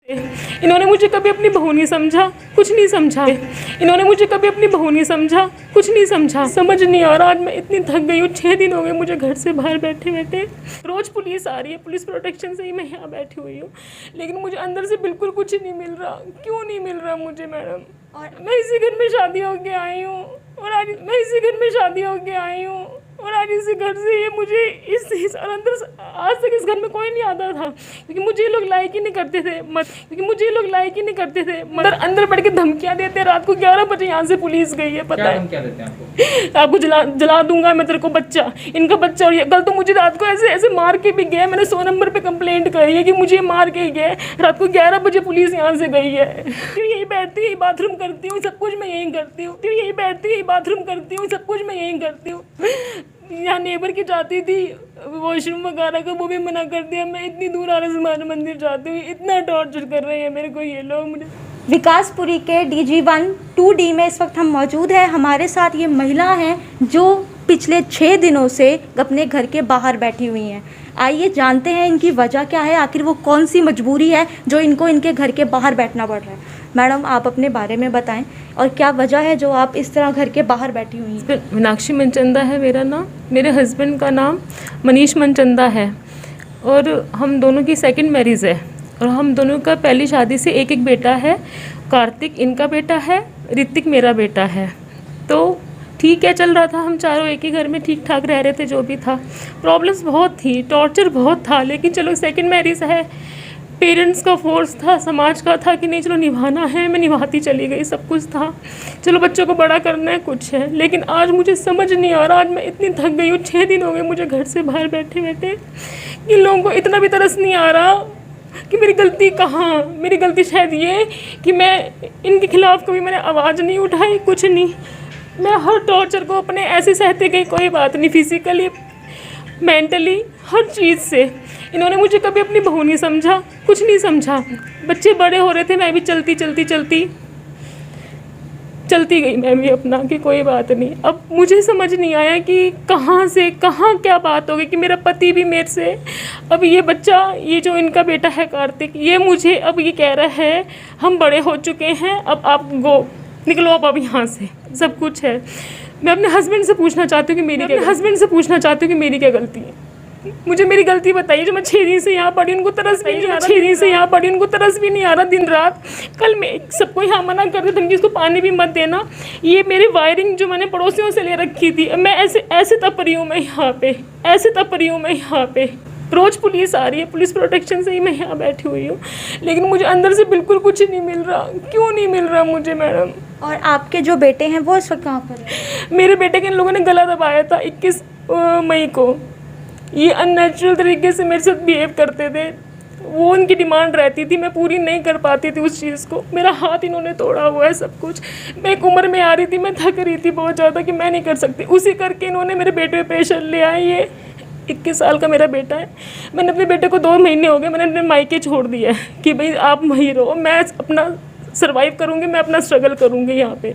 इन्होंने मुझे कभी अपनी बहू नहीं समझा, कुछ नहीं समझा। इन्होंने मुझे कभी अपनी बहू नहीं समझा, कुछ नहीं समझा। समझ नहीं आ रहा, आज मैं इतनी थक गई हूँ। 6 दिन हो गए मुझे घर से बाहर बैठे बैठे। रोज़ पुलिस आ रही है, पुलिस प्रोटेक्शन से ही मैं यहाँ बैठी हुई हूँ, लेकिन मुझे अंदर से बिल्कुल कुछ नहीं मिल रहा। क्यों नहीं मिल रहा मुझे मैडम? और मैं इसी घर में शादी होके आई हूँ, और आज मैं इसी घर में शादी होके आई हूँ, और आज इसी घर से ये मुझे इस अंदर आज तक इस घर में कोई नहीं आता था, क्योंकि मुझे ये लोग लाइक ही नहीं करते थे। मगर अंदर बैठ के धमकियाँ देते। रात को 11 बजे यहाँ से पुलिस गई है, पता है क्या देते हैं आपको? जला दूंगा मैं तेरे को, बच्चा, इनका बच्चा। और ये कल तो मुझे रात को ऐसे मार के भी गए। मैंने 100 नंबर पे कंप्लेंट करी है कि मुझे मार के गए। रात को 11 बजे पुलिस यहाँ से गई है। फिर यही बैठती है, बाथरूम करती हूँ, सब कुछ मैं यही करती हूँ। फिर यही बैठती है, बाथरूम करती हूँ, सब कुछ मैं यही करती हूँ। यहाँ नेबर की जाती थी वॉशरूम वगैरह का, वो भी मना कर दिया। मैं इतनी दूर आर्य समाज मंदिर जाती हूँ। इतना टॉर्चर कर रहे हैं मेरे को ये लोग। मुझे विकासपुरी के DG1 2D में इस वक्त हम मौजूद हैं। हमारे साथ ये महिला हैं जो पिछले 6 दिनों से अपने घर के बाहर बैठी हुई हैं। आइए जानते हैं इनकी वजह क्या है, आखिर वो कौन सी मजबूरी है जो इनको इनके घर के बाहर बैठना पड़ रहा है। मैडम, आप अपने बारे में बताएं और क्या वजह है जो आप इस तरह घर के बाहर बैठी हुई हैं। मीनाक्षी मनचंदा है मेरा नाम। मेरे हस्बैंड का नाम मनीष मनचंदा है, और हम दोनों की सेकंड मैरिज है, और हम दोनों का पहली शादी से एक बेटा है। कार्तिक इनका बेटा है, ऋतिक मेरा बेटा है। तो ठीक है, चल रहा था, हम चारों एक ही घर में ठीक ठाक रह रहे थे। जो भी था, प्रॉब्लम्स बहुत थी, टॉर्चर बहुत था, लेकिन चलो सेकंड मैरिज है। पेरेंट्स का फोर्स था, समाज का था कि नहीं चलो निभाना है। मैं निभाती चली गई, सब कुछ था, चलो बच्चों को बड़ा करना है, कुछ है। लेकिन आज मुझे समझ नहीं आ रहा, आज मैं इतनी थक गई हूँ। 6 दिन हो गए मुझे घर से बाहर बैठे बैठे। इन लोगों को इतना भी तरस नहीं आ रहा कि मेरी गलती कहाँ। मेरी गलती शायद ये कि मैं इनके खिलाफ़ कभी मैंने आवाज़ नहीं उठाई, कुछ नहीं। मैं हर टॉर्चर को अपने ऐसे सहते गई, कोई बात नहीं, फिज़िकली मेंटली हर चीज़ से। इन्होंने मुझे कभी अपनी बहू नहीं समझा, कुछ नहीं समझा। बच्चे बड़े हो रहे थे, मैं भी चलती गई मैं भी अपना, कि कोई बात नहीं। अब मुझे समझ नहीं आया कि कहाँ से कहाँ क्या बात हो गई कि मेरा पति भी मेरे से, अब ये बच्चा, ये जो इनका बेटा है कार्तिक, ये मुझे अब ये कह रहा है हम बड़े हो चुके हैं, अब आप निकलो अब यहाँ से, सब कुछ है। मैं अपने हस्बैंड से पूछना चाहती हूँ कि मेरी क्या गलती है। मुझे मेरी गलती बताइए। जो मैं 6 दिन से यहाँ पड़ी, उनको तरस भी नहीं आ रहा दिन रात। कल मैं सबको यहाँ मना कर देती थी कि इसको पानी भी मत देना। ये मेरी वायरिंग जो मैंने पड़ोसियों से ले रखी थी, मैं ऐसे तप रही हूँ मैं यहाँ पे। रोज़ पुलिस आ रही है, पुलिस प्रोटेक्शन से ही मैं यहाँ बैठी हुई हूँ, लेकिन मुझे अंदर से बिल्कुल कुछ नहीं मिल रहा। क्यों नहीं मिल रहा मुझे मैडम? और आपके जो बेटे हैं वो इस वक्त कहाँ पर हैं? मेरे बेटे के इन लोगों ने गला दबाया था 21 मई को। ये अननेचुरल तरीके से मेरे साथ बिहेव करते थे। वो उनकी डिमांड रहती थी, मैं पूरी नहीं कर पाती थी उस चीज़ को। मेरा हाथ इन्होंने तोड़ा हुआ है, सब कुछ। मैं एक उम्र में आ रही थी, मैं थक रही थी बहुत ज़्यादा कि मैं नहीं कर सकती। उसी करके इन्होंने मेरे बेटे पे प्रेशर ले आए। ये 21 साल का मेरा बेटा है। मैंने अपने बेटे को 2 महीने हो गए, मैंने अपने मायके छोड़ दिया है कि भाई आप वहीं रहो, मैं अपना सर्वाइव करूँगी, मैं अपना स्ट्रगल करूँगी यहाँ पे,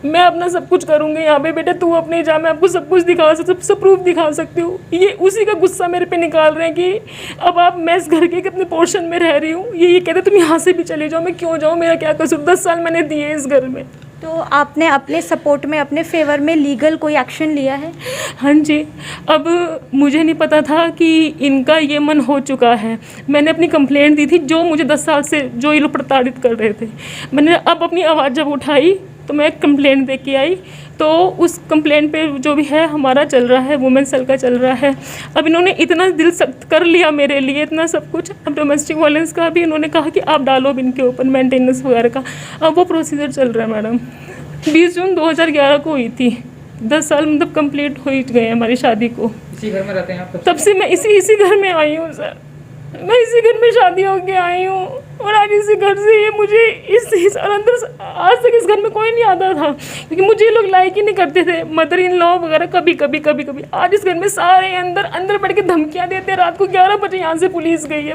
मैं अपना सब कुछ करूँगी यहाँ पे। बेटा तू अपने जा, मैं आपको सब कुछ दिखा सकती, सब प्रूफ दिखा सकती हूँ। ये उसी का गुस्सा मेरे पे निकाल रहे हैं कि अब मैं इस घर के कितने पोर्शन में रह रही हूँ। ये कहते तुम यहाँ से भी चले जाओ। मैं क्यों जाऊँ, मेरा क्या कसूर? 10 साल मैंने दिए इस घर में। तो आपने अपने सपोर्ट में, अपने फेवर में लीगल कोई एक्शन लिया है? हाँ जी। अब मुझे नहीं पता था कि इनका ये मन हो चुका है। मैंने अपनी कंप्लेंट दी थी, जो मुझे 10 साल से जो ये लोग प्रताड़ित कर रहे थे। मैंने अब अपनी आवाज़ जब उठाई तो मैं कंप्लेंट दे के आई। तो उस कंप्लेंट पे जो भी है हमारा चल रहा है, वुमेन सेल का चल रहा है। अब इन्होंने इतना दिल सख्त कर लिया मेरे लिए, इतना सब कुछ। अब डोमेस्टिक वायलेंस का भी इन्होंने कहा कि आप डालो भी इनके ऊपर मेंटेनेंस वगैरह का। अब वो प्रोसीजर चल रहा है मैडम। 20 जून 2011 को हुई थी। 10 साल मतलब कंप्लीट हो ही गए हमारी शादी को। इसी घर में रहते हैं आप? तब से मैं इसी घर में आई हूँ सर। मैं इसी घर में शादी होके आई हूँ, और आज इसी घर से ये मुझे इस अंदर आज तक इस घर में कोई नहीं आता था, क्योंकि मुझे ये लोग लाइक ही नहीं करते थे। मदर इन लॉ वगैरह कभी। आज इस घर में सारे अंदर बैठ के धमकियाँ देते। रात को 11 बजे यहाँ से पुलिस गई है।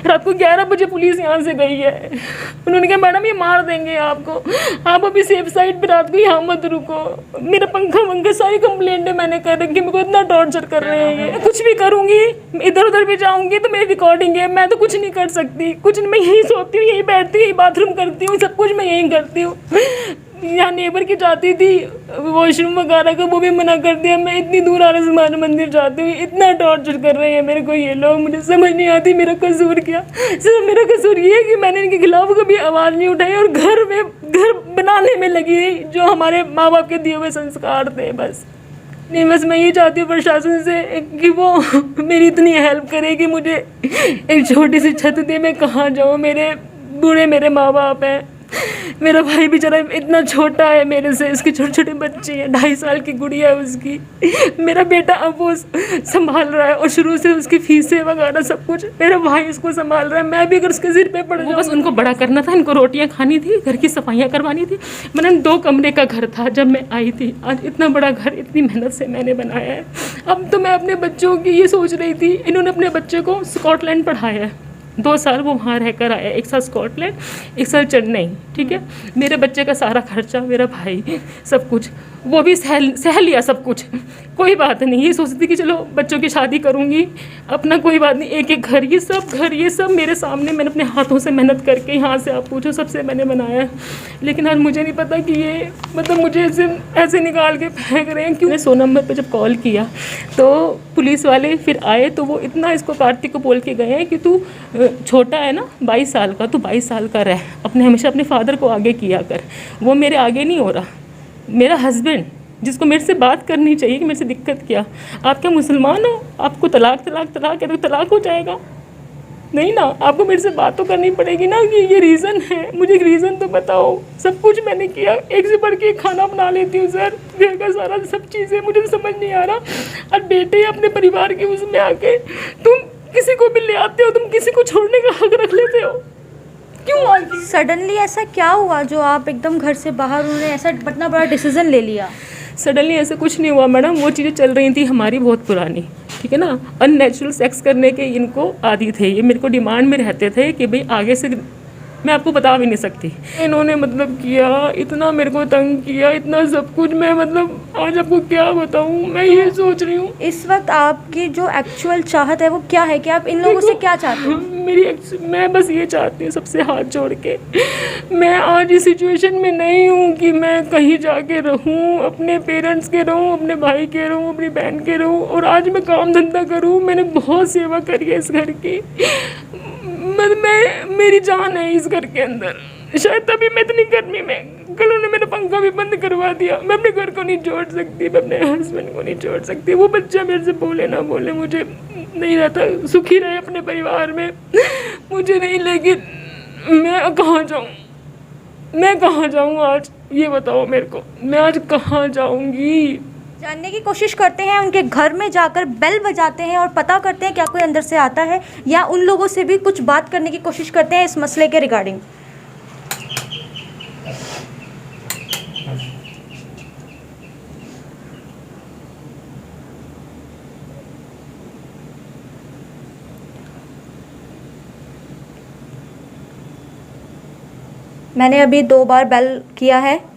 रात को 11 बजे पुलिस यहाँ से गई है। उन्होंने कहा मैडम ये मार देंगे आपको, आप अभी सेफ साइड पर रात को यहाँ मत रुको। मेरा पंखा सारी कंप्लेंटें मैंने कर रखी, मेरे को इतना टॉर्चर कर रहे हैं। ये कुछ भी करूँगी, इधर उधर भी जाऊँगी तो मेरे रिकॉर्ड रिगार्डिंग है। मैं तो कुछ नहीं कर सकती, कुछ नहीं, मैं यहीं सोती हूँ, यहीं बैठती हूँ, यहीं बाथरूम करती हूँ, सब कुछ मैं यहीं करती हूँ। यहाँ नेबर की जाती थी वॉशरूम वगैरह का, वो भी मना कर दिया। मैं इतनी दूर आर्य समाज मंदिर जाती हूँ, इतना टॉर्चर कर रहे हैं मेरे को ये लोग, मुझे समझ नहीं आती मेरा कसूर क्या। सिर्फ मेरा कसूर ये है कि मैंने इनके खिलाफ कभी आवाज़ नहीं उठाई और घर बनाने में लगी रही, जो हमारे माँ बाप के दिए हुए संस्कार थे। बस नहीं, बस मैं ये चाहती हूँ प्रशासन से कि वो मेरी इतनी हेल्प करे कि मुझे एक छोटी सी छत दे। मैं कहाँ जाऊँ, मेरे बूढ़े मेरे माँ बाप हैं, मेरा भाई बेचारा इतना छोटा है मेरे से, इसके छोटे छोटे बच्चे हैं, 2.5 साल की गुड़िया है उसकी। मेरा बेटा अब वो संभाल रहा है और शुरू से उसकी फीसें वगैरह सब कुछ मेरा भाई इसको संभाल रहा है। मैं भी अगर उसके सिर पे पड़ जाऊँ, बस उनको बड़ा करना था, इनको रोटियां खानी थी, घर की सफाइयाँ करवानी थी। मैंने 2 कमरे का घर था जब मैं आई थी, आज इतना बड़ा घर इतनी मेहनत से मैंने बनाया है। अब तो मैं अपने बच्चों की ये सोच रही थी, इन्होंने अपने बच्चे को स्कॉटलैंड पढ़ाया है, 2 साल वो वहाँ रह कर आया, 1 साल स्कॉटलैंड, 1 साल चेन्नई, ठीक है। मेरे बच्चे का सारा खर्चा मेरा भाई, सब कुछ वो भी सह लिया सब कुछ, कोई बात नहीं। ये सोचती कि चलो बच्चों की शादी करूँगी अपना, कोई बात नहीं, एक घर, ये सब मेरे सामने मैंने अपने हाथों से मेहनत करके, यहाँ से आप पूछो सबसे मैंने बनाया है। लेकिन आज मुझे नहीं पता कि ये मतलब मुझे ऐसे निकाल के फेंक रहे हैं क्यों। 100 नंबर पर जब कॉल किया तो पुलिस वाले फिर आए, तो वो इतना इसको कार्तिक को बोल के गए हैं कि तू छोटा है ना 22 साल का, तू 22 साल का रह, अपने हमेशा अपने फादर को आगे किया कर। वो मेरे आगे नहीं हो रहा। मेरा हस्बैंड जिसको मेरे से बात करनी चाहिए कि मेरे से दिक्कत क्या, आप क्या मुसलमान हो, आपको तलाक है तो तलाक हो जाएगा? नहीं ना, आपको मेरे से बात तो करनी पड़ेगी ना कि ये रीज़न है, मुझे एक रीज़न तो बताओ। सब कुछ मैंने किया, एक से बढ़ के खाना बना लेती हूँ सर, घर का सारा सब चीज़ें, मुझे तो समझ नहीं आ रहा। और बेटे अपने परिवार के उसमें आके तुम किसी को भी ले आते हो, तुम किसी को छोड़ने का हक रख लेते हो, क्यों? आगे सडनली ऐसा क्या हुआ जो आप एकदम घर से बाहर, उन्होंने ऐसा इतना बड़ा डिसीजन ले लिया? सडनली ऐसा कुछ नहीं हुआ मैडम, वो चीज़ें चल रही थी हमारी बहुत पुरानी, ठीक है ना। अननेचुरल सेक्स करने के इनको आदी थे, ये मेरे को डिमांड में रहते थे कि भाई आगे से, मैं आपको बता भी नहीं सकती। इन्होंने मतलब किया, इतना मेरे को तंग किया, इतना सब कुछ, मैं मतलब आज आपको क्या बताऊँ। मैं ये सोच रही हूँ इस वक्त आपकी जो एक्चुअल चाहत है वो क्या है, कि आप इन लोगों से क्या चाहते हो? मैं बस ये चाहती हूँ सबसे हाथ जोड़ के, मैं आज इस सिचुएशन में नहीं हूँ कि मैं कहीं जाके रहूँ, अपने पेरेंट्स के रहूँ, अपने भाई के रहूँ, अपनी बहन के रहूँ, और आज मैं काम धंधा करूँ। मैंने बहुत सेवा करी है इस घर की, मेरी जान है इस घर के अंदर। शायद तभी मैं इतनी गर्मी में, कल उन्होंने मेरा पंखा भी बंद करवा दिया। मैं अपने घर को नहीं छोड़ सकती, मैं अपने हस्बैंड को नहीं छोड़ सकती। वो बच्चा मेरे से बोले ना बोले, मुझे नहीं रहता, सुखी रहे अपने परिवार में, मुझे नहीं। लेकिन मैं कहाँ जाऊँ आज, ये बताओ मेरे को, मैं आज कहाँ जाऊँगी? जानने की कोशिश करते हैं, उनके घर में जाकर बेल बजाते हैं और पता करते हैं क्या कोई अंदर से आता है, या उन लोगों से भी कुछ बात करने की कोशिश करते हैं इस मसले के रिगार्डिंग। मैंने अभी 2 बार बेल किया है।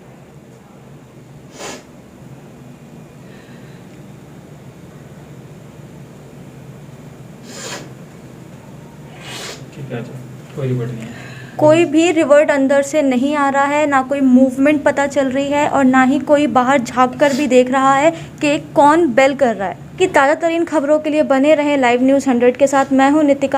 कोई रिपोर्ट नहीं है, कोई भी रिवर्ट अंदर से नहीं आ रहा है, ना कोई मूवमेंट पता चल रही है, और ना ही कोई बाहर झांक कर भी देख रहा है कि कौन बेल कर रहा है। कि ताज़ा तरीन खबरों के लिए बने रहें लाइव न्यूज़ 100 के साथ। मैं हूं नितिका।